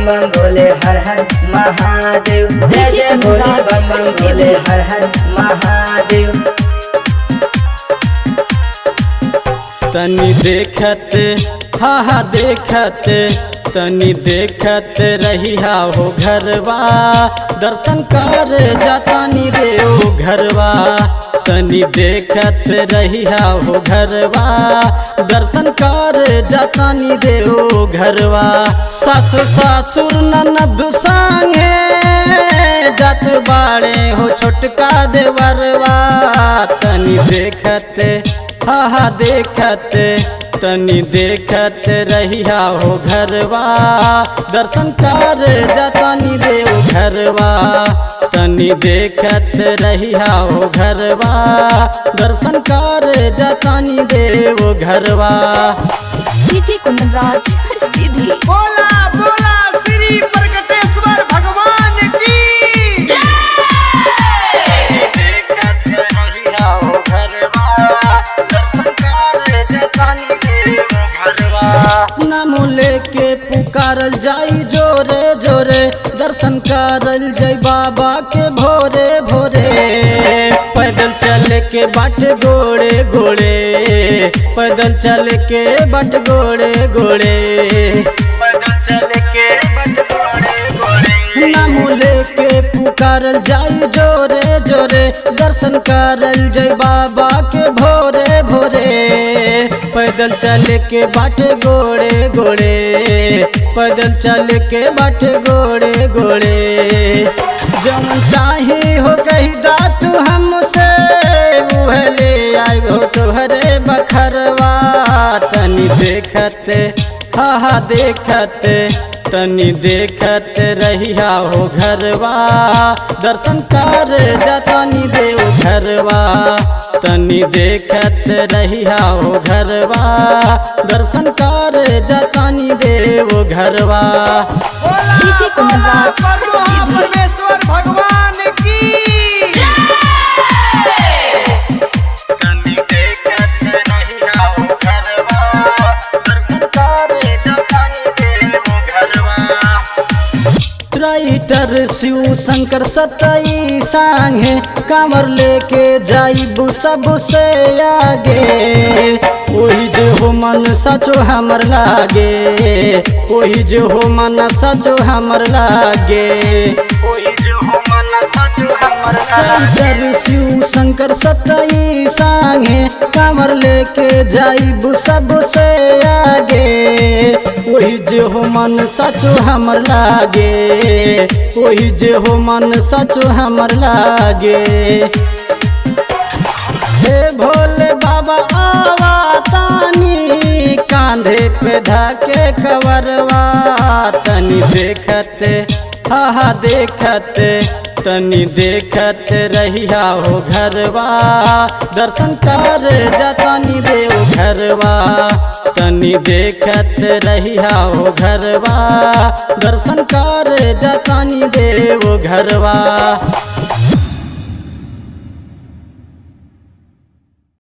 बम बम बोले हर हर महादेव। जय जय बोले बम बम बोले हर हर महादेव। तनी देखत हा देखत तनी देखत रहिया हो घरवा दर्शन कर जातानी रे ओ घरवा। तनी देखत रहिया हो घरवा दर्शन कर जातानी रे ओ घरवा। सास ससुर ननद संगे जात बाड़े हो छोटका देवरवा। तनी देखत हा देखत तनी देखत रहिया हो घरवा दर्शन कर जातानी रे ओ घरवा। तनी देखत रहिया हो घरवा दर्शन कर जातानी रे ओ घरवा। डीजे कुंदन राज हर सीधी। बोला बोला श्री प्रकटेश्वर भगवान की देखत रहिया हो घरवा दर्शन कर जातानी रे ओ घरवा। नाम लेके पुकारल जाई जोरे जोरे दर्शन करल जाई बाबा के भोरे भोरे। पैदल चल के बाट गोड़े गोड़े पैदल चल के बाट गोड़े गोड़े पैदल चल के बाट गोड़े गोड़े। नाम लेके पुकारल जाई जोरे जोरे दर्शन करल जाई बाबा के भोरे भोरे। पैदल चल के बाट गोड़े गोड़े पैदल चल के बाट गोड़े गोड़े। जौन चाही हो कही दात हमसे वह ले आई हो तोहरे बखरवा। तनी देखत हा देखत तनी देखत रहिया हो घरवा दर्शन कर जातानी रे ओ घरवा। तनी देखत रहिया हो घरवा दर्शन कर जातानी रे ओ घरवा। डीजे कुंदन राज हर सीधी। परमेश्वर भगवान की तनी देखत रहिया हो घरवा दर्शन कर जातानी रे ओ घरवा। राइटर शिव शंकर सतई सांगे कांवर लेके जाइबू सबसे आगे। वही जो हो मन सचो हमर लागे वही जो हो मन सचो हमर लागे वही जो हो मन सचो हमर लागे। शिव शंकर सतई सांगे कांवर लेके जाइबू सबसे आगे। वही जो हो मन सचो हमर लागे वही जो हो मन सचो हमर लागे। हे भोले बाबा आवा तानी कांधे पे धाके कवरवा। तनी देखत हा देखत तनी देखत रहिया हो घरवा दर्शन कर जातानी रे ओ घरवा। तनी देखत रहिया हो घरवा दर्शन कर जातानी रे ओ घरवा।